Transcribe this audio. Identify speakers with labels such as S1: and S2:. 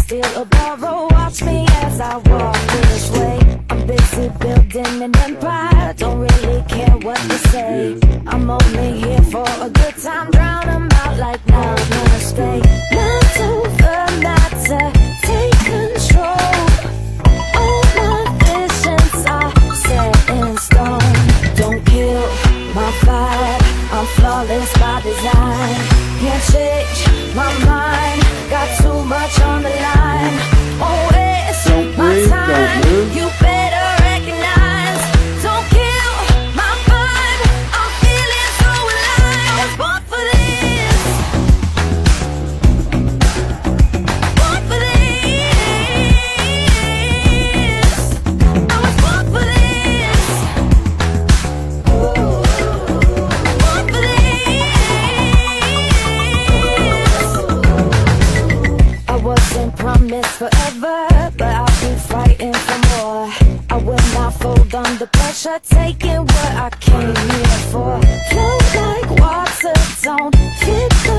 S1: steal or borrow. Watch me as I walk this way. I'm busy building an empire, don't really care what they say. I'm only here for a good time, drown them out like now, gonna stay. Not over matter, take control. All my visions are set in stone. Don't kill my vibe, I'm flawless by design. Can't change my mind, got too much on the line. Oh, it's my time, you better recognize. Don't kill my vibe, I'm feeling so alive. I was born for this, born for this. I was born for this, born for this. I wasn't promised forever, but I'll be fighting for more. I will not fold under pressure, taking what I came here for. Flow like water, don't fit the